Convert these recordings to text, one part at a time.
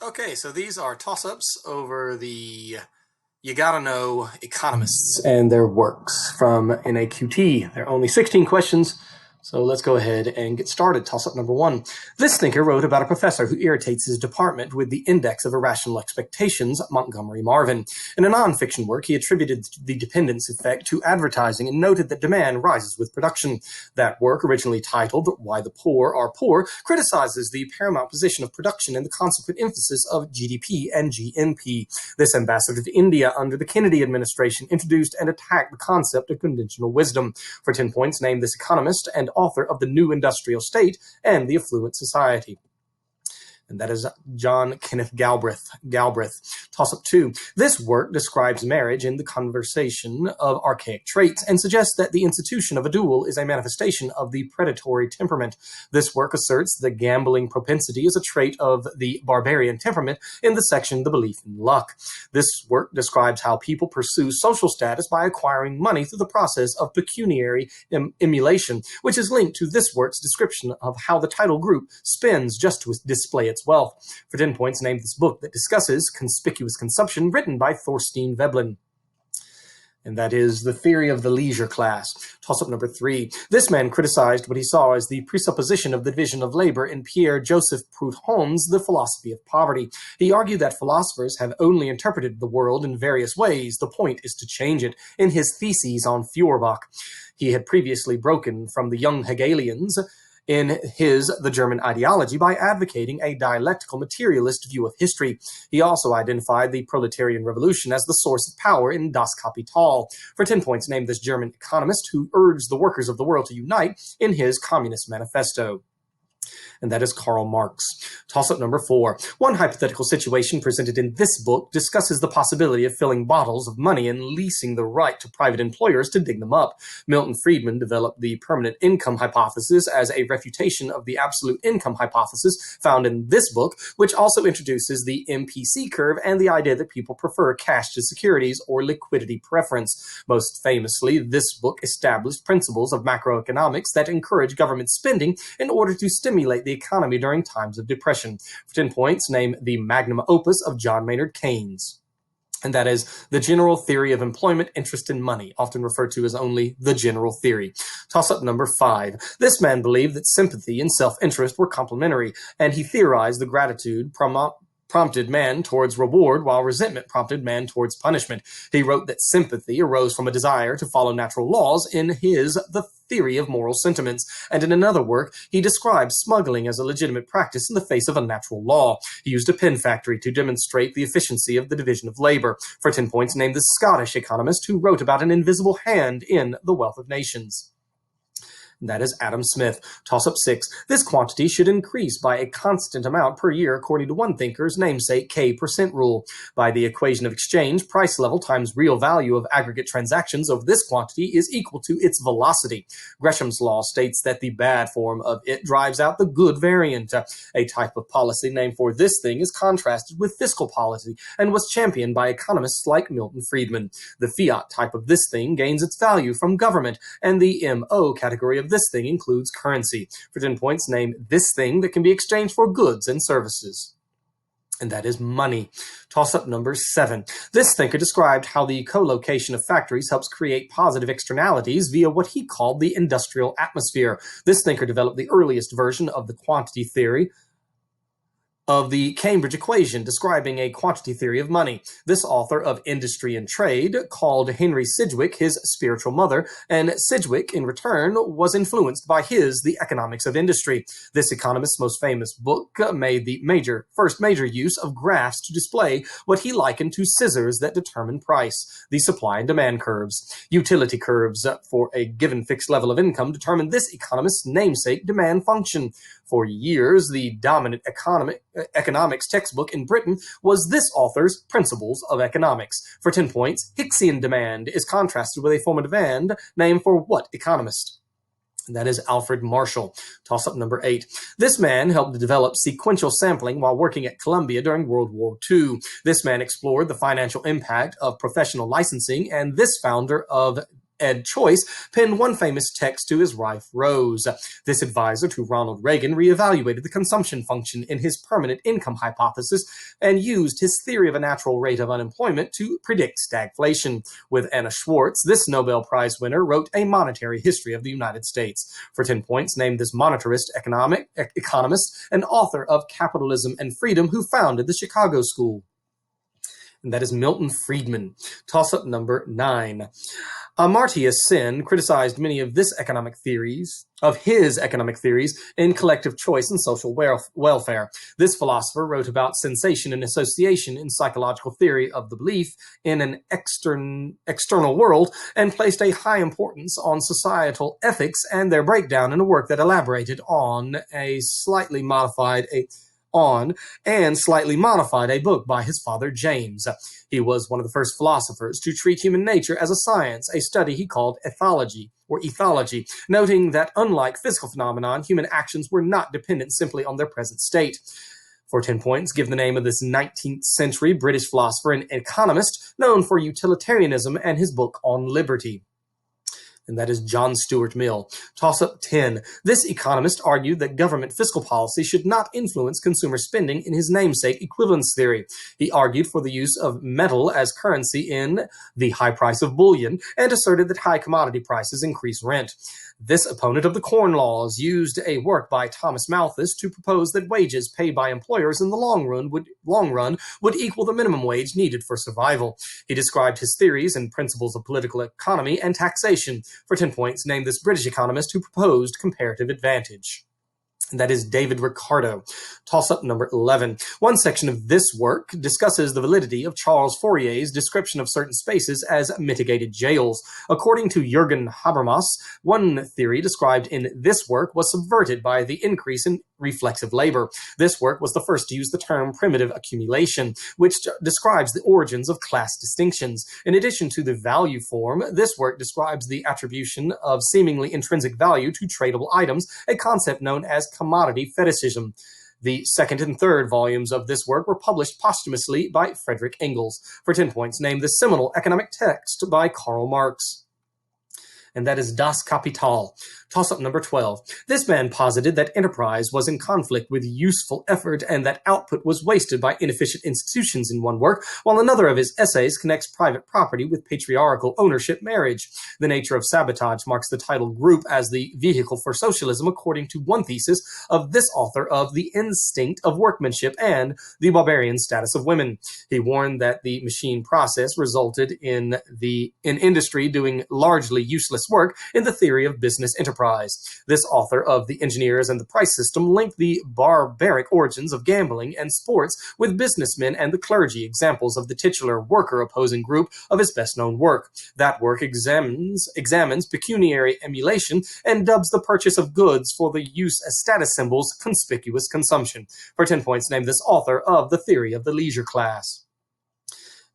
Okay, so these are toss-ups over the You Gotta Know Economists and their works from NAQT. There are only 16 questions, so let's go ahead and get started. Toss-up number 1. This thinker wrote about a professor who irritates his department with the Index of Irrational Expectations, Montgomery Marvin. In a nonfiction work, he attributed the dependence effect to advertising and noted that demand rises with production. That work, originally titled Why the Poor Are Poor, criticizes the paramount position of production and the consequent emphasis of GDP and GNP. This ambassador to India under the Kennedy administration introduced and attacked the concept of conventional wisdom. For 10 points, name this economist and author of The New Industrial State and the Affluent Society. And that is John Kenneth Galbraith. Toss-up 2. This work describes marriage in the conversation of archaic traits and suggests that the institution of a duel is a manifestation of the predatory temperament. This work asserts the gambling propensity is a trait of the barbarian temperament in the section The Belief in Luck. This work describes how people pursue social status by acquiring money through the process of pecuniary emulation, which is linked to this work's description of how the title group spends just to display its wealth. For 10 points, name this book that discusses conspicuous consumption, written by Thorstein Veblen. And that is The Theory of the Leisure Class. Toss-up number 3. This man criticized what he saw as the presupposition of the division of labor in Pierre-Joseph Proudhon's The Philosophy of Poverty. He argued that philosophers have only interpreted the world in various ways. The point is to change it, in his theses on Feuerbach. He had previously broken from the young Hegelians in the German ideology by advocating a dialectical materialist view of history. He also identified the proletarian revolution as the source of power in Das Kapital. For 10 points, name this German economist who urged the workers of the world to unite in his Communist Manifesto. And that is Karl Marx. Toss-up number 4. One hypothetical situation presented in this book discusses the possibility of filling bottles of money and leasing the right to private employers to dig them up. Milton Friedman developed the permanent income hypothesis as a refutation of the absolute income hypothesis found in this book, which also introduces the MPC curve and the idea that people prefer cash to securities or liquidity preference. Most famously, this book established principles of macroeconomics that encourage government spending in order to stimulate the economy during times of depression. For 10 points, name the magnum opus of John Maynard Keynes. And that is The General Theory of Employment, Interest, and Money, often referred to as only the general theory. Toss-up number 5. This man believed that sympathy and self-interest were complementary, and he theorized the gratitude prompted man towards reward, while resentment prompted man towards punishment. He wrote that sympathy arose from a desire to follow natural laws in his The Theory of Moral Sentiments, and in another work, he described smuggling as a legitimate practice in the face of unnatural law. He used a pen factory to demonstrate the efficiency of the division of labor. For 10 points, name the Scottish economist who wrote about an invisible hand in The Wealth of Nations. That is Adam Smith. Toss-up 6. This quantity should increase by a constant amount per year according to one thinker's namesake K% rule. By the equation of exchange, price level times real value of aggregate transactions of this quantity is equal to its velocity. Gresham's law states that the bad form of it drives out the good variant. A type of policy named for this thing is contrasted with fiscal policy and was championed by economists like Milton Friedman. The fiat type of this thing gains its value from government, and the MO category of this thing includes currency. For 10 points, name this thing that can be exchanged for goods and services. And that is money. Toss-up number 7. This thinker described how the co-location of factories helps create positive externalities via what he called the industrial atmosphere. This thinker developed the earliest version of the quantity theory of the Cambridge equation, describing a quantity theory of money. This author of Industry and Trade called Henry Sidgwick his spiritual mother, and Sidgwick, in return, was influenced by his The Economics of Industry. This economist's most famous book made the first major use of graphs to display what he likened to scissors that determine price, the supply and demand curves. Utility curves for a given fixed level of income determine this economist's namesake demand function. For years, the dominant economics textbook in Britain was this author's Principles of Economics. For 10 points, Hicksian demand is contrasted with a form of demand named for what economist? That is Alfred Marshall. Toss-up number 8. This man helped to develop sequential sampling while working at Columbia during World War II. This man explored the financial impact of professional licensing, and this founder of Ed Choice, penned one famous text to his wife, Rose. This advisor to Ronald Reagan reevaluated the consumption function in his permanent income hypothesis and used his theory of a natural rate of unemployment to predict stagflation. With Anna Schwartz, this Nobel Prize winner wrote A Monetary History of the United States. For 10 points, named this monetarist, economist, and author of Capitalism and Freedom, who founded the Chicago School. And that is Milton Friedman. Toss-up number 9. Amartya Sen criticized many of his economic theories in collective choice and social welfare. This philosopher wrote about sensation and association in psychological theory of the belief in an external world and placed a high importance on societal ethics and their breakdown in a work that elaborated on and slightly modified a book by his father James. He was one of the first philosophers to treat human nature as a science, a study he called ethology, noting that unlike physical phenomenon, human actions were not dependent simply on their present state. For 10 points, give the name of this 19th century British philosopher and economist known for utilitarianism and his book on liberty. And that is John Stuart Mill. Toss-up 10. This economist argued that government fiscal policy should not influence consumer spending in his namesake equivalence theory. He argued for the use of metal as currency in The High Price of Bullion and asserted that high commodity prices increase rent. This opponent of the Corn Laws used a work by Thomas Malthus to propose that wages paid by employers in the long run would equal the minimum wage needed for survival. He described his theories and principles of political economy and taxation. For 10 points, named this British economist who proposed comparative advantage. That is David Ricardo. Toss-up number 11. One section of this work discusses the validity of Charles Fourier's description of certain spaces as mitigated jails. According to Jürgen Habermas, one theory described in this work was subverted by the increase in reflexive labor. This work was the first to use the term primitive accumulation, which describes the origins of class distinctions. In addition to the value form, this work describes the attribution of seemingly intrinsic value to tradable items, a concept known as commodity fetishism. The second and third volumes of this work were published posthumously by Frederick Engels. For 10 points, name the seminal economic text by Karl Marx. And that is Das Kapital. Toss-up number 12. This man posited that enterprise was in conflict with useful effort and that output was wasted by inefficient institutions in one work, while another of his essays connects private property with patriarchal ownership marriage. The nature of sabotage marks the title group as the vehicle for socialism, according to one thesis of this author of The Instinct of Workmanship and The Barbarian Status of Women. He warned that the machine process resulted in industry doing largely useless work in the theory of business enterprise. This author of The Engineers and the Price System linked the barbaric origins of gambling and sports with businessmen and the clergy, examples of the titular worker-opposing group of his best-known work. That work examines pecuniary emulation and dubs the purchase of goods for the use as status symbols conspicuous consumption. For 10 points, name this author of The Theory of the Leisure Class.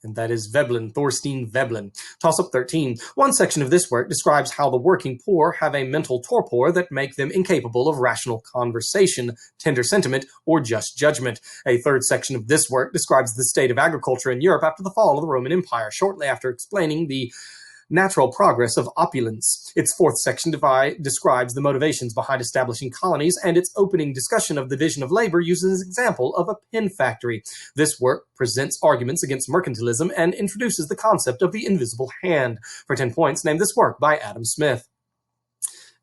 And that is Thorstein Veblen. Toss-up 13. One section of this work describes how the working poor have a mental torpor that make them incapable of rational conversation, tender sentiment, or just judgment. A third section of this work describes the state of agriculture in Europe after the fall of the Roman Empire, shortly after explaining the natural progress of opulence. Its fourth section describes the motivations behind establishing colonies, and its opening discussion of the division of labor uses an example of a pen factory. This work presents arguments against mercantilism and introduces the concept of the invisible hand. For 10 points, name this work by Adam Smith.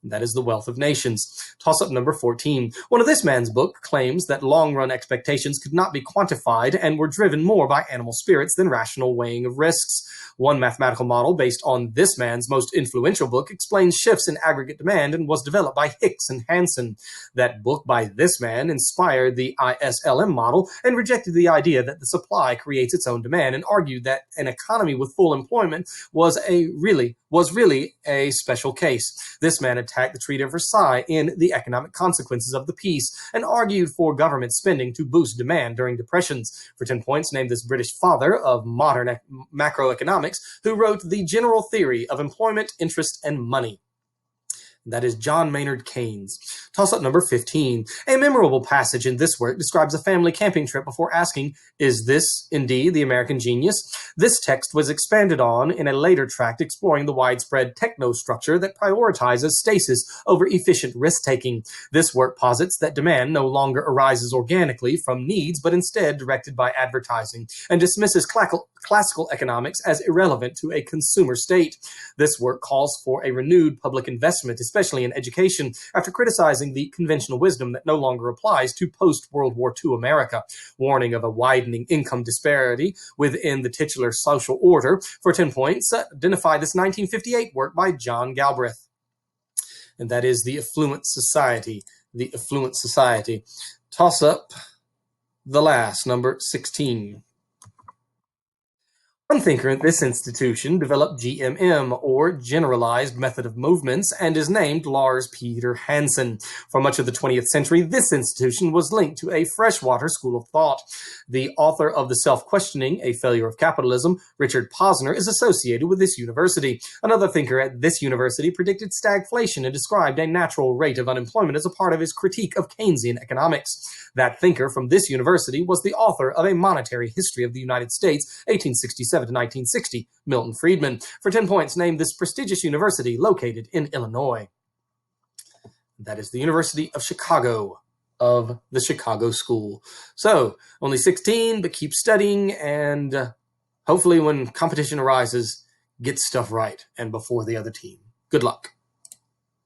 That is The Wealth of Nations. Toss-up number 14. One of this man's book claims that long-run expectations could not be quantified and were driven more by animal spirits than rational weighing of risks. One mathematical model based on this man's most influential book explains shifts in aggregate demand and was developed by Hicks and Hansen. That book by this man inspired the ISLM model and rejected the idea that the supply creates its own demand and argued that an economy with full employment was really a special case. This man attacked the Treaty of Versailles in The Economic Consequences of the Peace and argued for government spending to boost demand during depressions. For 10 points, named this British father of modern macroeconomics who wrote The General Theory of Employment, Interest, and Money. That is John Maynard Keynes. Toss-up number 15. A memorable passage in this work describes a family camping trip before asking, is this indeed the American genius? This text was expanded on in a later tract exploring the widespread technostructure that prioritizes stasis over efficient risk-taking. This work posits that demand no longer arises organically from needs, but instead directed by advertising, and dismisses classical economics as irrelevant to a consumer state. This work calls for a renewed public investment, especially in education, after criticizing the conventional wisdom that no longer applies to post-World War II America, warning of a widening income disparity within the titular social order. For 10 points, identify this 1958 work by John Galbraith. And that is The Affluent Society. The Affluent Society. Toss up the last, number 16. One thinker at this institution developed GMM, or Generalized Method of Movements, and is named Lars Peter Hansen. For much of the 20th century, this institution was linked to a freshwater school of thought. The author of The Self-Questioning, A Failure of Capitalism, Richard Posner, is associated with this university. Another thinker at this university predicted stagflation and described a natural rate of unemployment as a part of his critique of Keynesian economics. That thinker from this university was the author of A Monetary History of the United States, 1867 to 1960, Milton Friedman. For 10 points, name this prestigious university located in Illinois. That is the University of Chicago, of the Chicago School. So, only 16, but keep studying, and hopefully when competition arises, get stuff right and before the other team. Good luck.